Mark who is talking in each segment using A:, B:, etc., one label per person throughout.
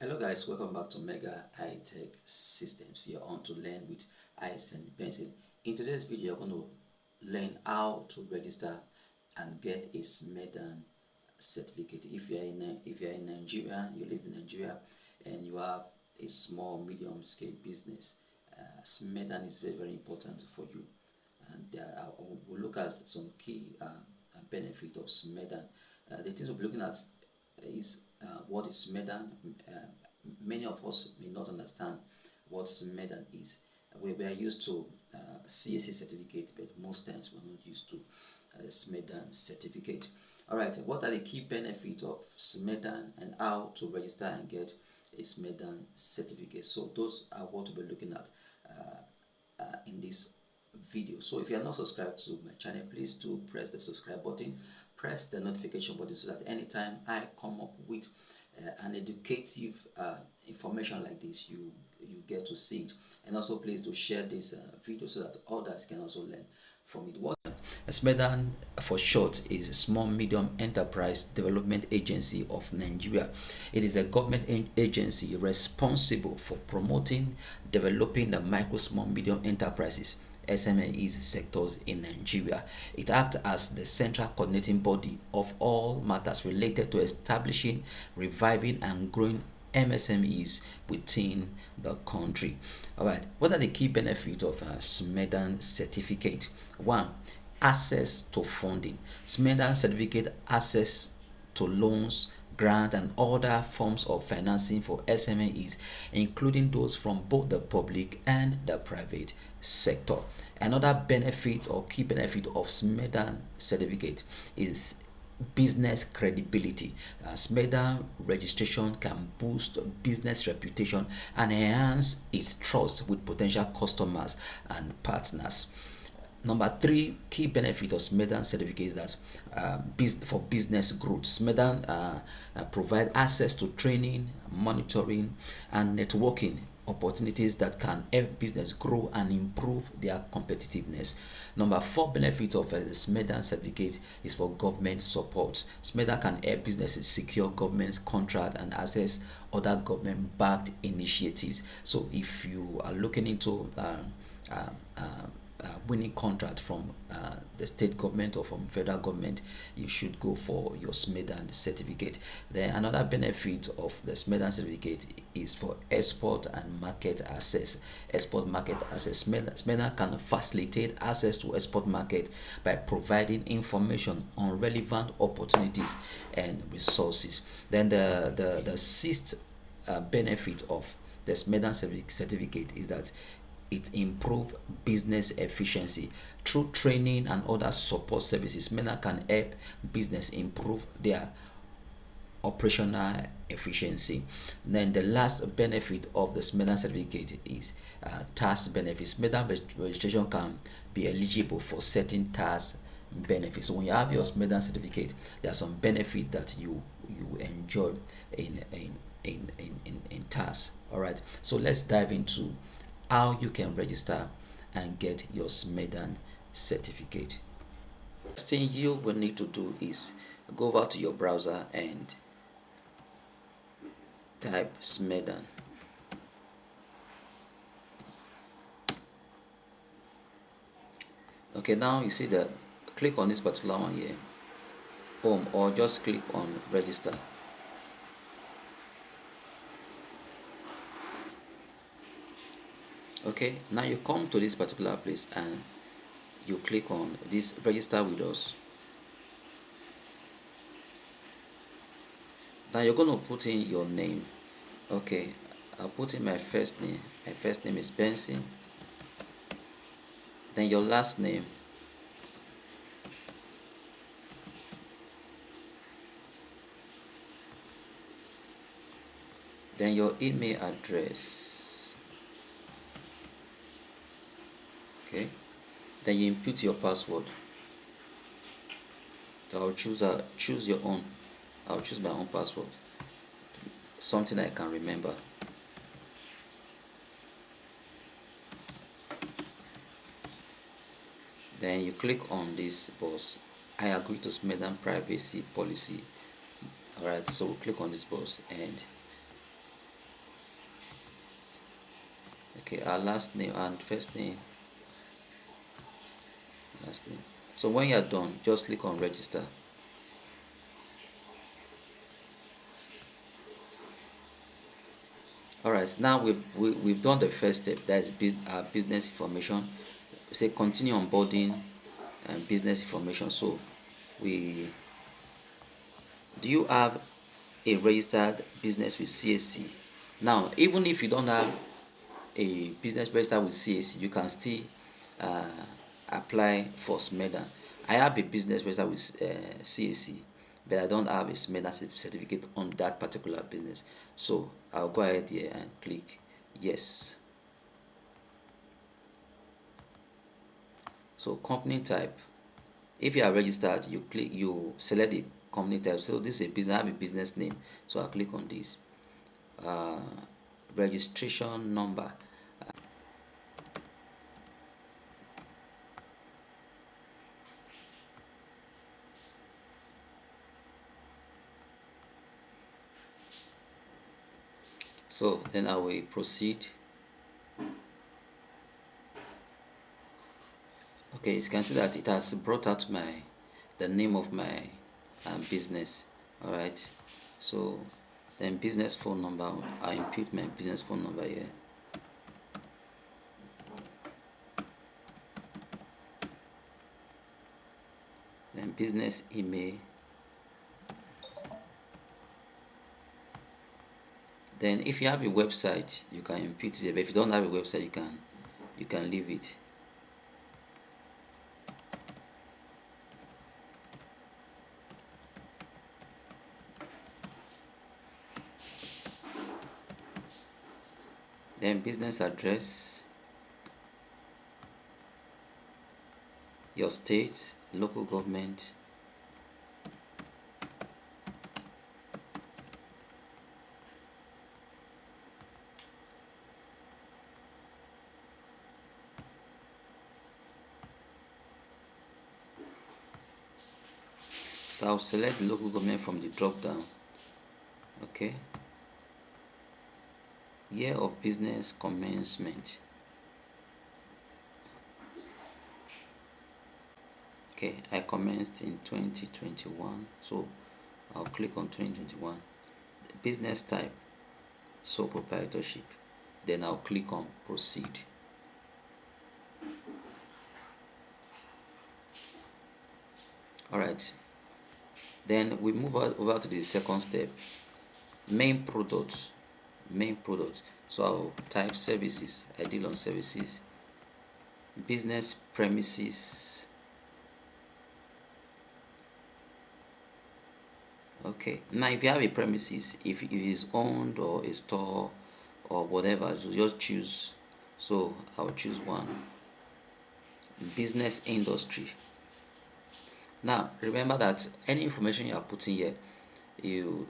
A: Hello guys, welcome back to Mega High Tech Systems. You're on to learn with ice and pencil. In today's video, you're going to learn how to register and get a SMEDAN certificate. If you're in Nigeria, you live in Nigeria, and you have a small, medium scale business, SMEDAN is very, very important for you. And we'll look at some key benefit of SMEDAN. The things we'll be looking at is what is SMEDAN. Many of us may not understand what SMEDAN is. We are used to CSC certificate, but most times we're not used to the SMEDAN certificate. Alright, what are the key benefits of SMEDAN and how to register and get a SMEDAN certificate? So those are what we'll be looking at in this video. So if you are not subscribed to my channel, please do press the subscribe button, press the notification button, so that anytime I come up with an educative information like this, you get to see it. And also please do share this video so that others can also learn from it. What SMEDAN for short is a Small Medium Enterprise Development Agency of Nigeria. It is a government agency responsible for promoting, developing the micro, small, medium enterprises SMEs sectors in Nigeria. It acts as the central coordinating body of all matters related to establishing, reviving, and growing MSMEs within the country. Alright, what are the key benefits of a SMEDAN certificate? 1. Access to funding. SMEDAN certificate access to loans, grant, and other forms of financing for SMEs, including those from both the public and the private sector. Another benefit or key benefit of SMEDAN certificate is business credibility. SMEDAN registration can boost business reputation and enhance its trust with potential customers and partners. Number 3 key benefit of SMEDAN certificate is that for business growth, SMEDAN provide access to training, monitoring, and networking opportunities that can help business grow and improve their competitiveness. Number 4 benefit of the SMEDAN certificate is for government support. SMEDAN can help businesses secure government contract and access other government-backed initiatives. So if you are looking into winning contract from the state government or from federal government, you should go for your SMEDAN certificate. Then another benefit of the SMEDAN certificate is for export and market access. Export market access. SMEDAN can facilitate access to export market by providing information on relevant opportunities and resources. Then the sixth benefit of the SMEDAN certificate is that it improves business efficiency. Through training and other support services, SMEDAN can help business improve their operational efficiency. Then the last benefit of the SMEDAN certificate is tax benefits. SMEDAN registration can be eligible for certain tax benefits. So when you have your SMEDAN certificate, there are some benefit that you enjoy in tax. All right, so let's dive into how you can register and get your SMEDAN certificate. First thing you will need to do is go over to your browser and type SMEDAN. Okay, now you see that, click on this particular one here, home, or just click on register. Okay, now you come to this particular place and you click on this register with us. Now you're going to put in your name. Okay, I'll put in my first name. My first name is Benson. Then your last name. Then your email address. Okay, then you input your password. So I'll choose your own. I'll choose my own password, something I can remember. Then you click on this box. I agree to SMEDAN privacy policy. Alright, so we'll click on this box and Okay, our last name and first name, last name. So when you're done, just click on register. All right, now we've done the first step, that is business information. Say continue onboarding and business information. So we do you have a registered business with CAC? Now, even if you don't have a business registered with CAC, you can still uh, apply for SMEDAN. I have a business registered with CAC, but I don't have a SMEDAN certificate on that particular business. So I'll go ahead here and click yes. So company type, if you are registered, you select the company type. So this is a business, I have a business name, so I'll click on this. Registration number, so then I will proceed. Okay, you can see that it has brought out the name of my business. All right, so then business phone number, I input my business phone number here. Then business email. Then if you have a website, you can input it, but if you don't have a website, you can leave it. Then business address, your state, local government, so I'll select the local government from the drop down. Okay, year of business commencement. Okay, I commenced in 2021, so I'll click on 2021. Business type, sole proprietorship. Then I'll click on proceed. All right, then we move over to the second step, main product. So I'll type services. I deal on services. Business premises. Okay, now if you have a premises, if it is owned or a store or whatever, so just choose. So I'll choose one. Business industry. Now remember that any information you are putting here, you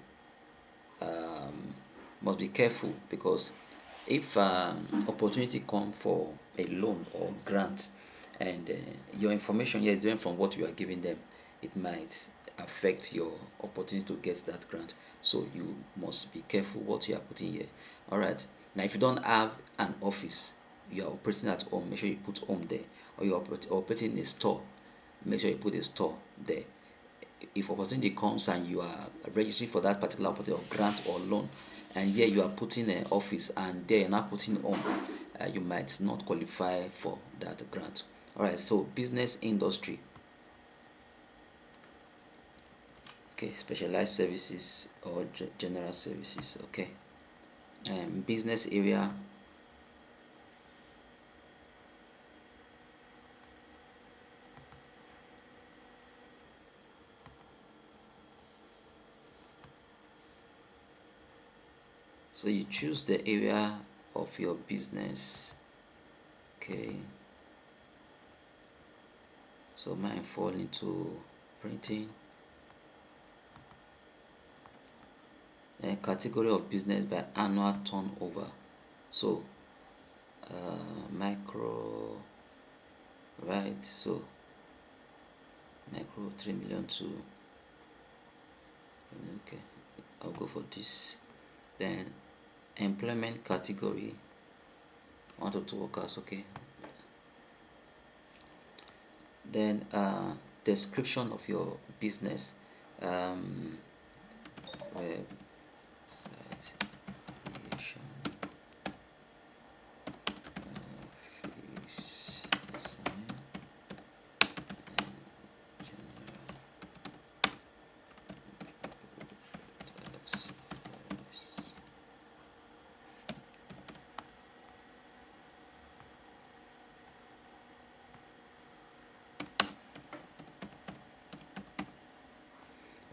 A: must be careful, because if opportunity come for a loan or grant, and your information here is different from what you are giving them, it might affect your opportunity to get that grant. So you must be careful what you are putting here. All right, now if you don't have an office, you are operating at home, make sure you put home there. Or you are operating in a store, make sure you put a store there. If opportunity comes and you are registering for that particular opportunity or grant or loan, and here you are putting an office and there you're not putting home, you might not qualify for that grant. All right, so business industry. Okay, specialized services or general services. Okay, business area. So you choose the area of your business. Okay, so mine fall into printing. Category of business by annual turnover. So micro, right? So micro 3 million to, okay, I'll go for this. Then employment category, 1 to 2 workers. Okay, then description of your business, website creation, office design, general service.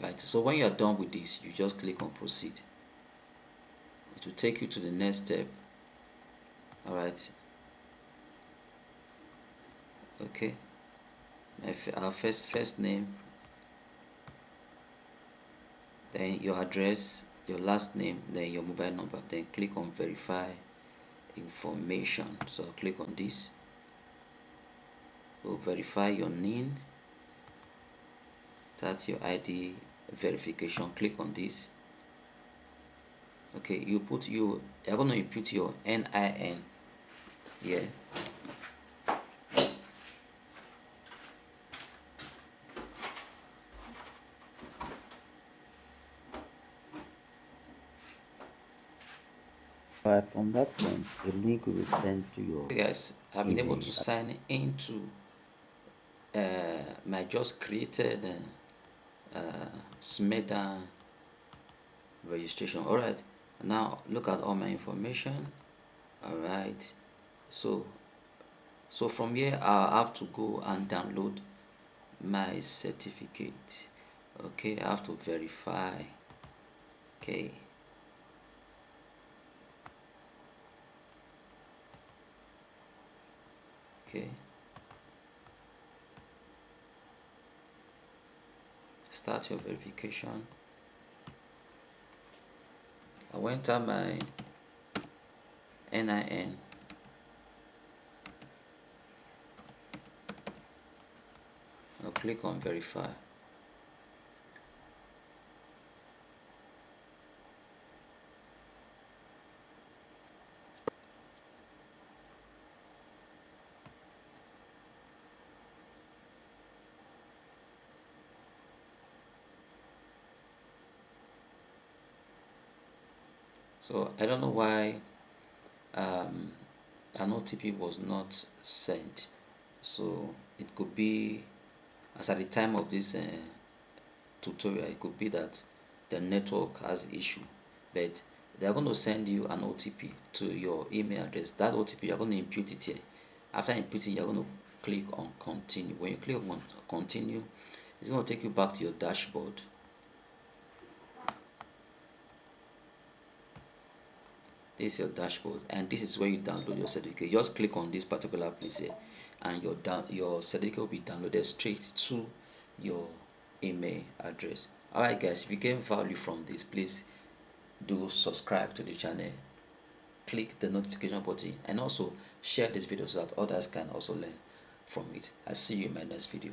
A: Right, so when you are done with this, you just click on proceed. It will take you to the next step. All right, okay, our first name, then your address, your last name, then your mobile number, then click on verify information. So I'll click on this. We'll verify your NIN, that's your ID verification. Click on this. Okay, you're gonna input your NIN here.
B: From that point, a link will be sent to your
A: guys, I've been able to sign into my just created SMEDAN registration. All right, now look at all my information. All right, so from here I'll have to go and download my certificate. Okay, I have to verify. Okay, start your verification. I will enter my NIN. I'll click on verify. So I don't know why an OTP was not sent. So it could be, as at the time of this tutorial, it could be that the network has issue, but they're going to send you an OTP to your email address. That OTP, you're going to input it here. After inputting, you're going to click on continue. When you click on continue, it's going to take you back to your dashboard. This is your dashboard, and this is where you download your certificate. Just click on this particular place here, and your certificate will be downloaded straight to your email address. Alright guys, if you gain value from this, please do subscribe to the channel, click the notification button, and also share this video so that others can also learn from it. I'll see you in my next video.